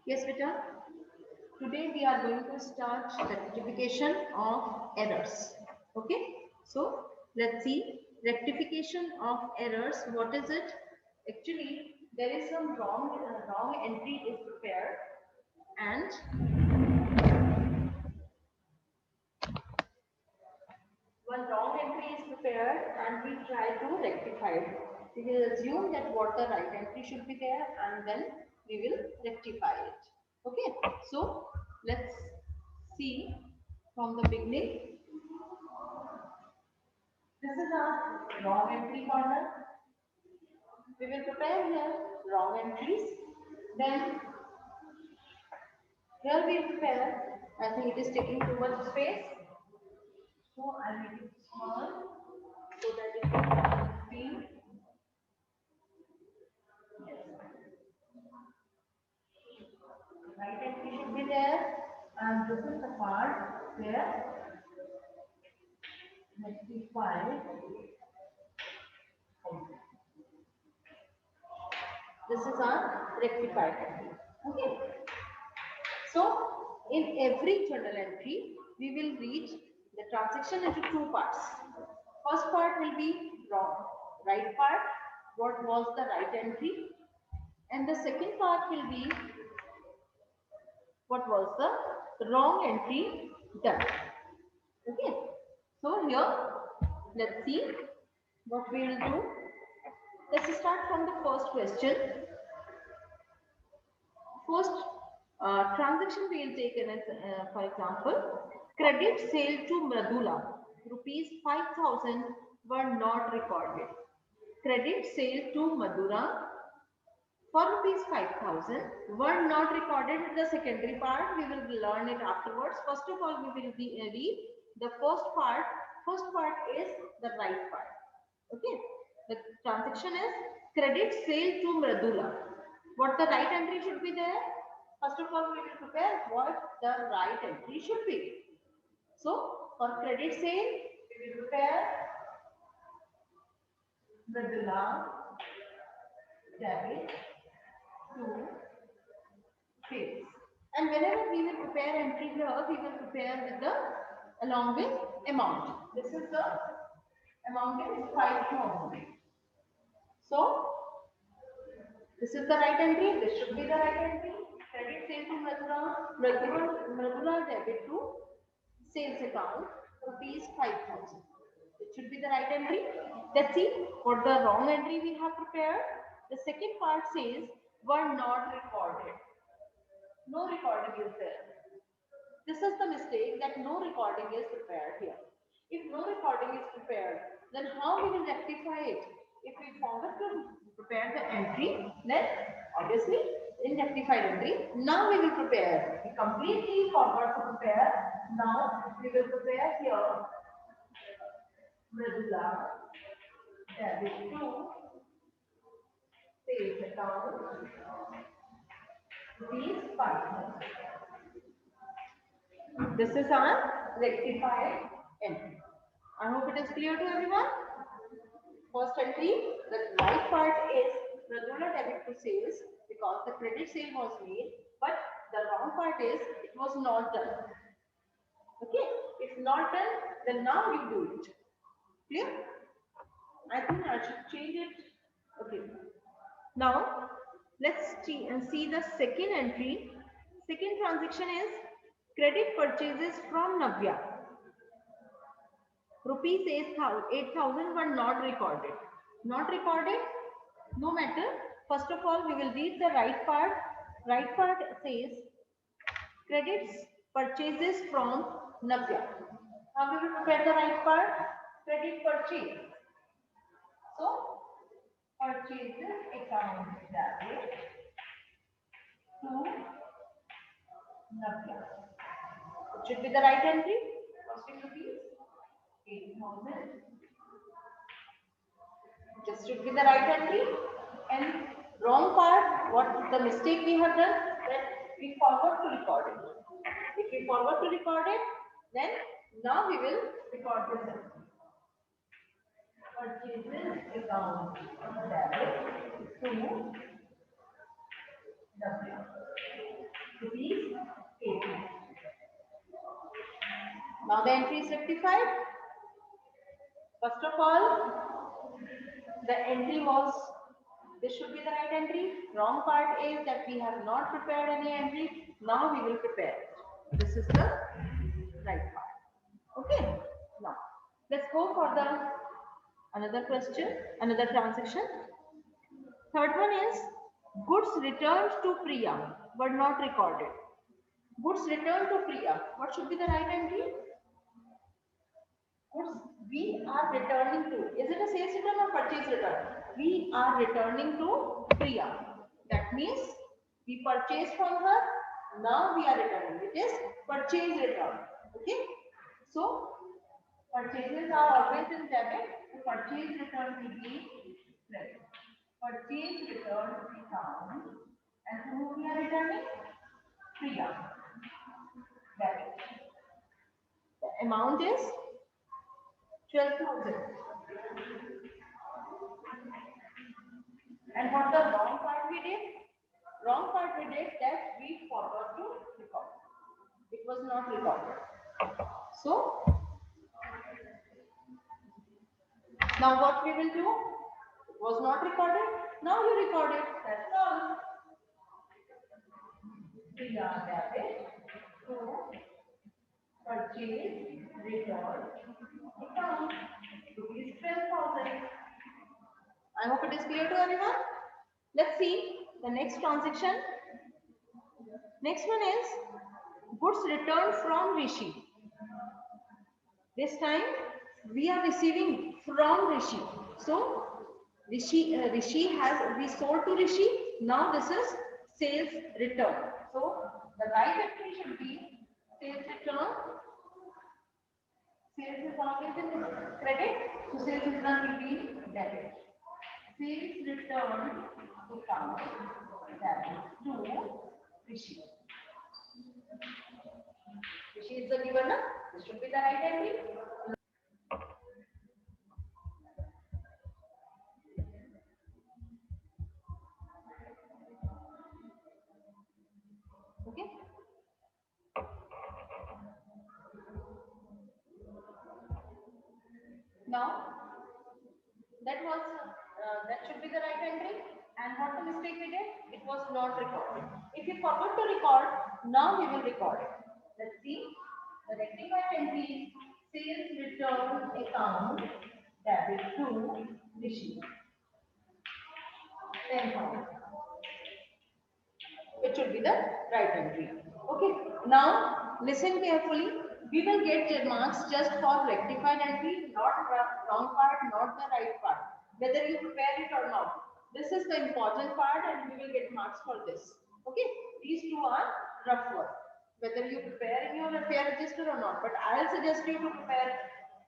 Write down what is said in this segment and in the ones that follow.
Yes, beta. Today we are going to start rectification of errors. Okay. So let's see rectification of errors. What is it? Actually, there is some wrong entry is prepared, and one wrong entry is prepared, and we try to rectify it. We will assume that what the right entry should be there, and then we will rectify it. Okay. So let's see from the beginning. This is our wrong entry corner. We will prepare here wrong entries. Then here we prepare. I think it is taking too much space. So I make it small so that it will be. Yes. Right entry should be there. And this is the part where rectify. This is our rectified entry. Okay. So, in every journal entry, we will read the transaction into two parts. First part will be wrong, right part, what was the right entry, and the second part will be what was the wrong entry done. Okay. So here, let's see what we will do. Let's start from the first question. First transaction we will take as, for example, credit sale to Mradula, rupees 5,000 were not recorded. Credit sale to Madura for rupees 5,000 were not recorded. The secondary part we will learn it afterwards. First of all, we will read the first part. First part is the right part. Okay. The transaction is credit sale to Mradula. What the right entry should be there? First of all, we will prepare what the right entry should be. So, for credit sale, we will prepare Mradula debit to sales. And whenever we will prepare entry here, we will prepare with the along with amount. This is the amount is 5,000. So, this is the right entry. This should be the right entry. Credit sale to Mradula debit to sales account rupees 5,000. It should be the right entry. Let's see what the wrong entry we have prepared. The second part says were not recorded. No recording is there. This is the mistake that no recording is prepared here. If no recording is prepared, then how we will rectify it? If we forget to prepare the entry, then obviously in rectified entry, now we will prepare. We completely forgot to prepare. Now we will prepare here Mradula debit to sales account rupees 5,000. This is our rectified entry. I hope it is clear to everyone. First entry, the right part is Mradula debit to sales because the credit sale was made, but the wrong part is it was not done. Okay, if not done, then now you do it. Clear? I think I should change it. Okay. Now let's see the second entry. Second transaction is credit purchases from Navya. Rupees 8,000 were not recorded. Not recorded, no matter. First of all, we will read the right part. Right part says credits purchases from Navya. Now we will prepare the right part. Credit purchase. So, purchases account debit to Navya. It should be the right entry. Costing rupees 8,000. This should be the right entry. And wrong part, what the mistake we have done, that we forgot to record it. If we forgot to record it, then now we will record this entry. Purchases account debit to W. Now the entry is rectified. First of all, the entry was, this should be the right entry. Wrong part is that we have not prepared any entry. Now we will prepare it. This is the right part. Okay. Now let's go for the another question, another transaction. Third one is goods returned to Priya were not recorded. Goods returned to Priya. What should be the right entry? Goods we are returning to. Is it a sales return or purchase return? We are returning to Priya. That means we purchased from her. Now we are returning. It is purchase return. Okay. So purchases are always in debit. So purchase return will be credit. Purchase return account. And to whom we are returning? Priya. Debit. The amount is 12,000. And what the wrong part we did? Wrong part we did that we forgot to record. It was not recorded. So, now what we will do? It was not recorded. Now you record it. That's all. We are debit to purchase return account rupees 12,000. I hope it is clear to everyone. Let's see the next transaction. Next one is goods returned from Rishi. This time we are receiving from Rishi. So Rishi we sold to Rishi. Now this is sales return. So the right entry should be sales return. Sales is always in credit. So sales return will be debit. Sales return account debit to Rishi. Rishi is the given. This should be the right entry. Okay. Now that should be the right entry. And what the mistake we did? It was not recorded. If you forgot to record, now we will record it. Let's see. The rectified entry sales return account debit to Rishi. 10,000. It should be the right entry. Okay. Now listen carefully. We will get marks just for rectified entry, not wrong part, not the right part. Whether you prepare it or not. This is the important part and we will get marks for this. Okay. These two are rough work. Whether you prepare in your affair register or not. But I'll suggest you to prepare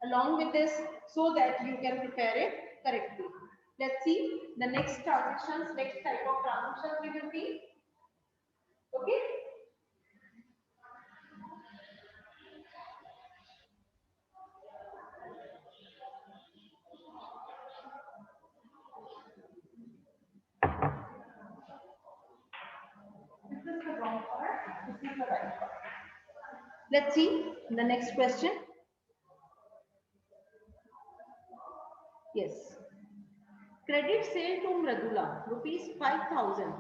along with this so that you can prepare it correctly. Let's see the next transactions, next type of transactions we will see. Okay. This is the wrong part. This is the right part. Let's see the next question. Yes. Credit sale to Mradula, rupees 5,000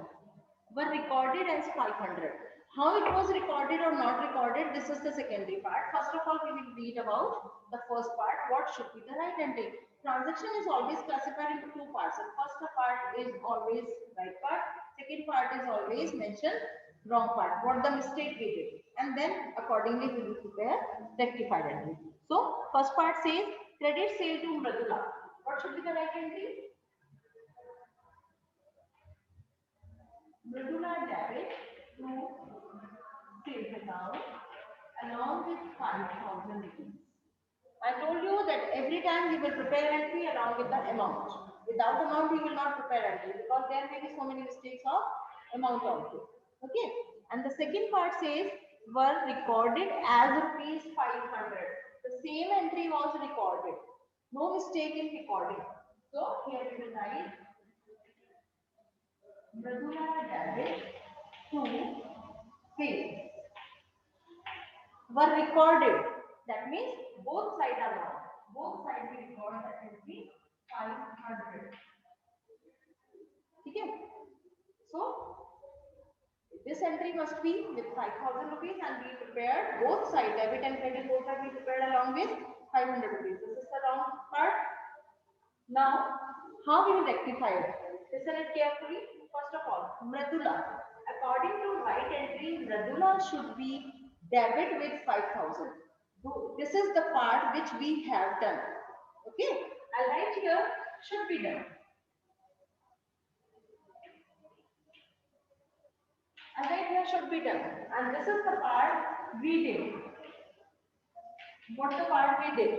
were recorded as 500. How it was recorded or not recorded, this is the secondary part. First of all, we will read about the first part. What should be the right entry? Transaction is always classified into two parts. And first part is always right part. Second part is always mentioned wrong part. What the mistake we did. And then accordingly we will prepare rectified entry. So first part says credit sale to Mradula. What should be the right entry? Mradula debit to sales account along with 5,000 rupees. I told you that every time you will prepare entry along with the amount. Without amount, you will not prepare entry because there may be so many mistakes of amount also. Okay. And the second part says were recorded as rupees 500. The same entry was recorded. No mistake in recording. So here we will write Mradula debit to sales were recorded. That means both sides are wrong. Both sides we record that entry 500. Okay. So this entry must be with 5,000 rupees and we prepared both sides, debit and credit both are we prepared along with 500 rupees. This is the wrong part. Now, how we will rectify it? Listen it carefully. First of all, Mridula. According to right entry, Mridula should be debit with 5,000. This is the part which we have done. Okay, I'll write here should be done. I'll write here should be done. And this is the part we did. What the part we did.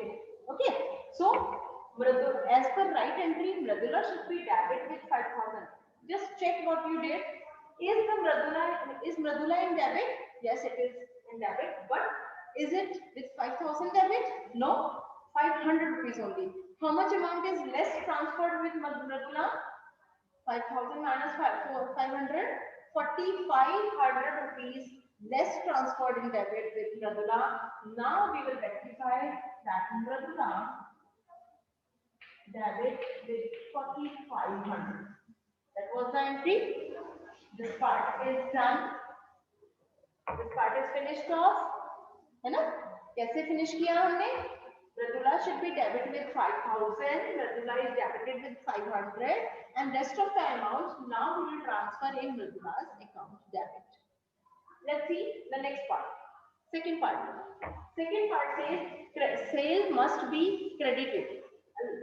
Okay, so as per right entry, Mridula should be debit with 5,000. Just check what you did. Is Mridula in debit? Yes, it is in debit. But is it with 5,000 debit? No, 500 rupees only. How much amount is less transferred with Mridula? 5,000 minus 500, 4,500 rupees less transferred in debit with Mridula. Now we will rectify that Mridula debit with 4,500. That was the entry. This part is done. This part is finished off. है ना? कैसे finish किया हमने? Mridula should be debited with 5,000. Mridula is debited with 500, and rest of the amount now we will transfer in Mridula's account debit. Let's see the next part. Second part. Second part says sale must be credited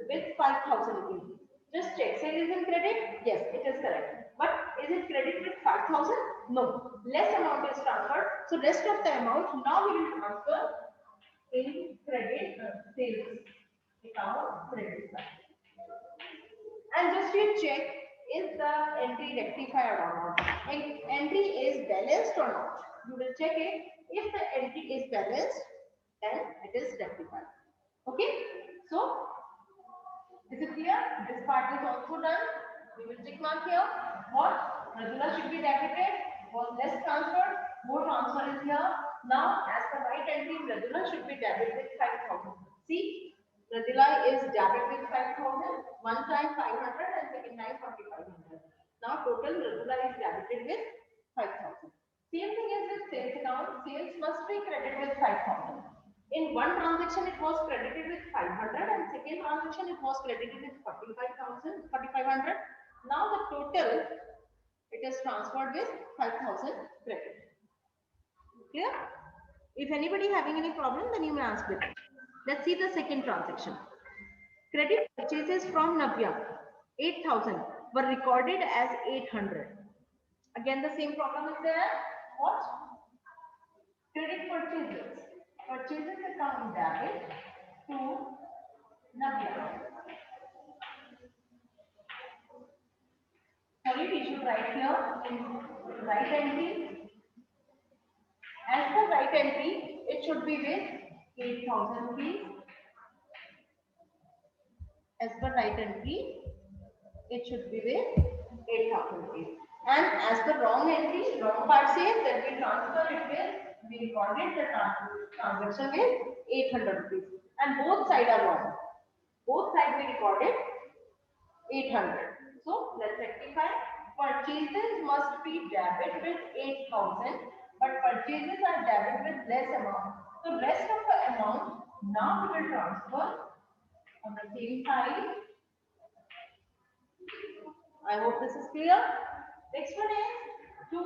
with 5,000 rupees. Just check. Sale is in credit? Yes, it is correct. But is it credit with 5,000? No. Less amount is transferred. So rest of the amount now we will transfer in credit sales account credit side. And just you check, is the entry rectified or not? Entry is balanced or not? You will check it. If the entry is balanced, then it is rectified. Okay? So is it clear? This part is also done. We will tick mark here. What? Mridula should be debited. Was less transferred. More transfer is here. Now, as per right entry, Mridula should be debited with 5,000. See, Mridula is debited with 5,000. One time 500 and second time 4,500. Now, total Mridula is debited with 5,000. Same thing is with sales account. Sales must be credited with 5,000. In one transaction, it was credited with 500, and second transaction, it was credited with 4,500. Now the total, it is transferred with 5,000 credit. Clear? If anybody having any problem, then you may ask it. Let's see the second transaction. Credit purchases from Navya, 8,000 were recorded as 800. Again, the same problem is there. What? Credit purchases. Purchases account debit to Navya. Sorry, we should write here in right entry. As per right entry, it should be with 8,000 rupees. As per right entry, it should be with 8,000 rupees. And as per wrong entry, wrong part says that we transfer it with, we recorded the transaction with 800 rupees. And both sides are wrong. Both sides we recorded 800. So let's rectify. Purchases must be debit with 8,000, but purchases are debit with less amount. So rest of the amount now we will transfer on the same side. I hope this is clear. Next one is to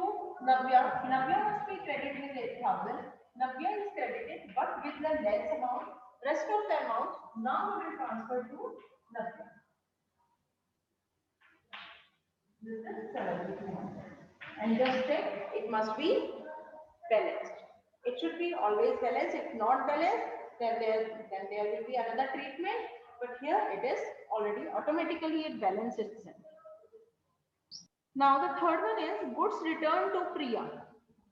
Navya. Navya must be credited with 8,000. Navya is credited but with the less amount. Rest of the amount now we will transfer to Navya. This is 7,200. And just check, it must be balanced. It should be always balanced. If not balanced, then there will be another treatment. But here it is already automatically it balances itself. Now the third one is goods returned to Priya.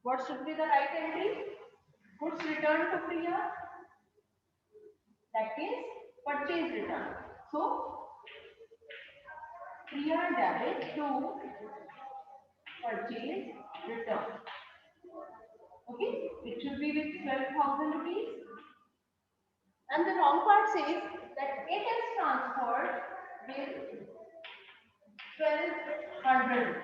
What should be the right entry? Goods returned to Priya. That is purchase return. So Priya debit to purchase return. Okay, it should be with 12,000 rupees. And the wrong part says that it is transferred with 1200.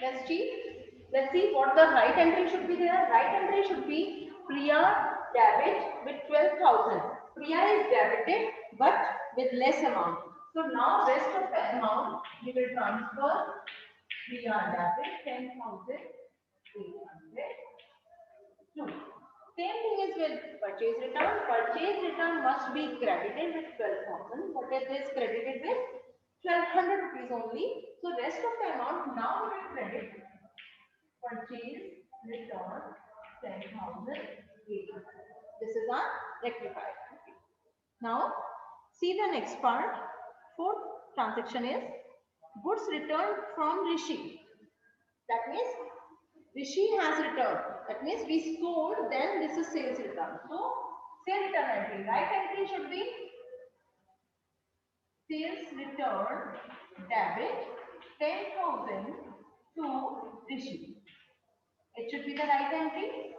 Let's see. Let's see what the right entry should be there. Right entry should be Priya debit with 12,000. Priya is debited but with less amount. So now rest of the amount we will transfer. Priya debit 10,800. Same thing is with purchase return. Purchase return must be credited with 12,000. But it is credited with 1,200 rupees only. So rest of the amount now we will credit purchase return 10,800. This is our rectified. Now see the next part. Fourth transaction is goods returned from Rishi. That means Rishi has returned. That means we sold, then this is sales return. So sales return entry. Right entry should be sales return debit 10,000 to Rishi. It should be the right entry.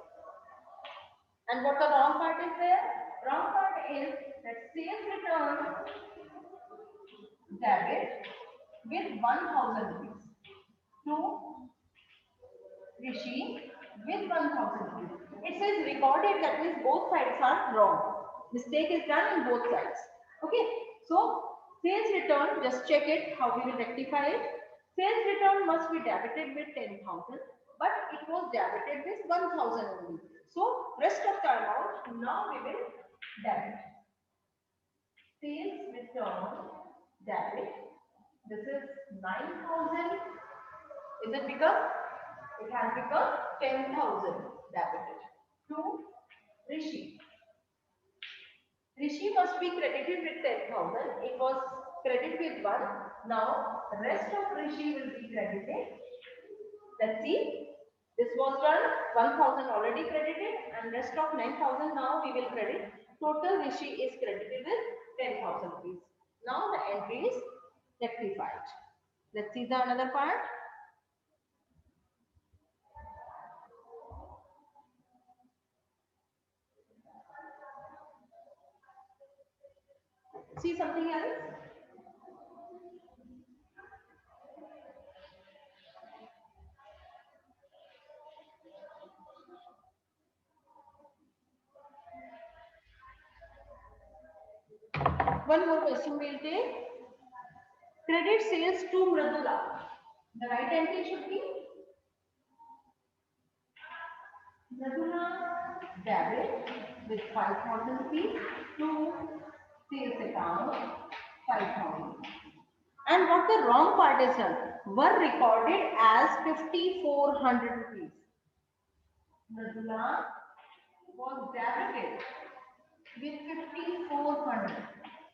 And what the wrong part is there? Wrong part is that sales return debit with 1,000 rupees to Rishi with 1,000 rupees. It says recorded, that means both sides are wrong. Mistake is done in both sides. Okay. So sales return, just check it how we will rectify it. Sales return must be debited with 10,000, but it was debited with 1,000 only. So rest of the amount now we will debit. Sales return debit. This is 9,000. Is it become? It has become 10,000 debited to Rishi. Rishi must be credited with 10,000. It was credited with 1. Now the rest of Rishi will be credited. Let's see. This was done. 1,000 already credited and rest of 9,000 now we will credit. Total Rishi is credited with 10,000 rupees. Now the entry is rectified. Let's see the another part. See something else? One more question we'll take. Credit sales to Mridula. The right entry should be Mridula debit with 5,000 rupees to sales account 5,000. And what the wrong part is done? Were recorded as 5,400 rupees. Mridula was debited with 5,400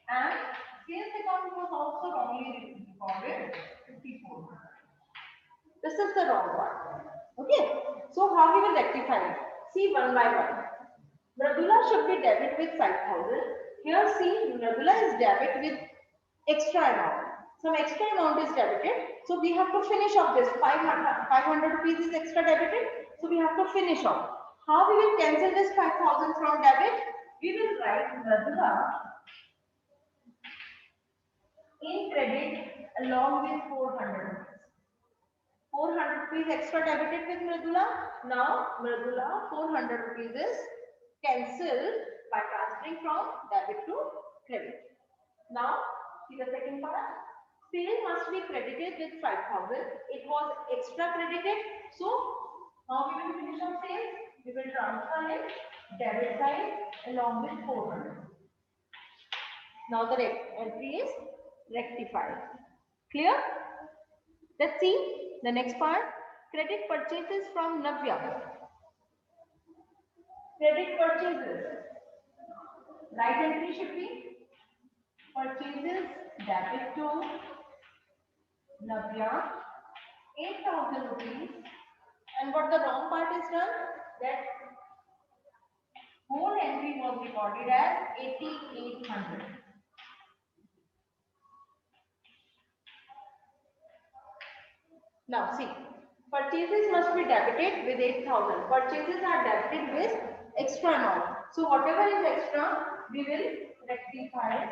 and sales account was also wrongly recorded 5,400. This is the wrong part. Okay. So how we will rectify it? See one by one. Mridula should be debit with 5,000. Here see Mridula is debit with extra amount. Some extra amount is debited. So we have to finish off this 500 rupees is extra debited. So we have to finish off. How we will cancel this 5,000 from debit? We will write Mridula in credit along with 400. 400 rupees extra debited with Mridula. Now Mridula 400 rupees is cancelled by transferring from debit to credit. Now see the second part. Sale must be credited with 5,000. It was extra credited. So how we will finish our sale? We will transfer it debit side along with 400. Now the entry is rectified. Clear? Let's see the next part. Credit purchases from Navya. Credit purchases. Right entry should be purchases debit to Navya 8,000 rupees. And what the wrong part is done? That whole entry was recorded as 8,800. Now see, Purchases must be debited with 8,000. Purchases are debited with extra amount. So whatever is extra, we will rectify.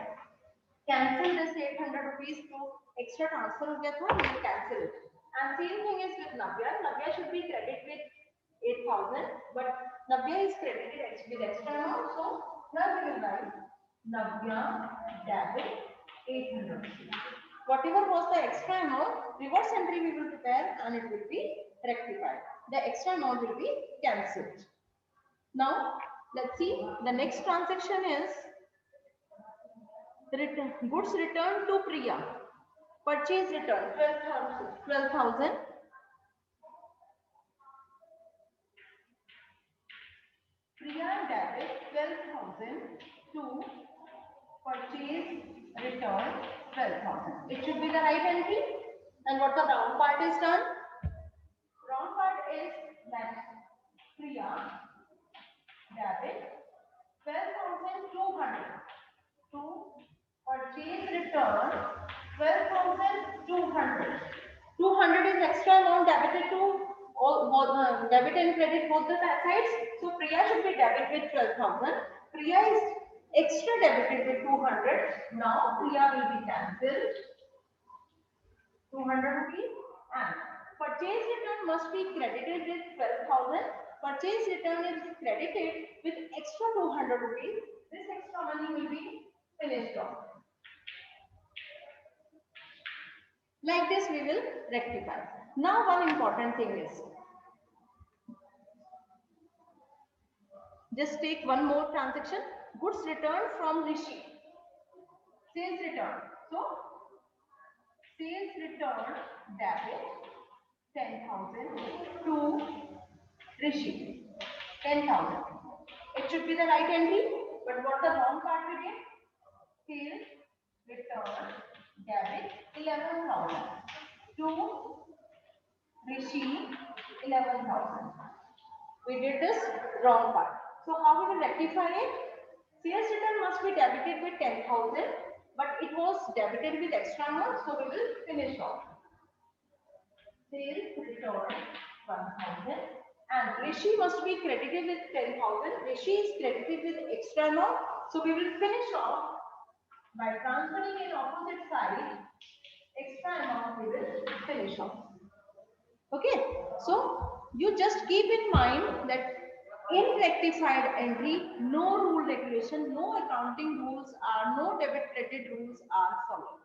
Cancel this 800 rupees to extra transfer हो गया था, we will cancel it. And same thing is with Navya. Navya should be credited with 8,000, but Navya is credited with extra amount. So now we will write Navya debit 800. Whatever was the extra amount, reverse entry we will prepare and it will be rectified. The extra amount will be cancelled. Now let's see, the next transaction is goods returned to Priya. Purchase return 12,000. Priya debit 12,000 to purchase return 12,000. It should be the right entry. And what the wrong part is done? Wrong part is that Priya debit 12,200 to purchase return 12,200. 200 is extra amount debited to all debit and credit both the sides. So Priya should be debited with 12,000. Priya is extra debited with 200. Now Priya will be cancelled 200 rupees, and purchase return must be credited with 12,000. Purchase return is credited with extra 200 rupees. This extra money will be finished off. Like this we will rectify. Now one important thing is, just take one more transaction. Goods returned from Rishi. Sales return. So sales return debit 10,000 to Rishi. 10,000. It should be the right entry, but what the wrong part we did? Sales return debit 11,000 to Rishi 11,000. We did this wrong part. So how we will rectify it? Sales return must be debited with 10,000, but it was debited with extra amount, so we will finish off. Sales return 1,000 and Rishi must be credited with 10,000. Rishi is credited with extra amount, so we will finish off by transferring in opposite side extra amount. We will finish off. Okay, so you just keep in mind that in rectified entry, no rule regulation, no accounting rules no debit credit rules are followed.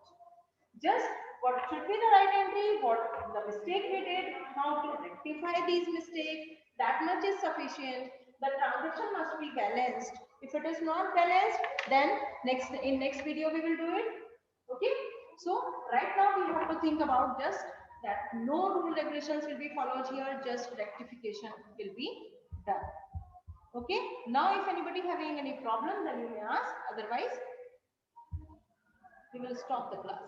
Just what should be the right entry, what the mistake we did, how to rectify these mistakes, that much is sufficient. The transaction must be balanced. If it is not balanced, then in next video we will do it. Okay, so right now we have to think about just that no rule regulations will be followed here, just rectification will be done. Okay, now if anybody having any problem, then you may ask, otherwise we will stop the class.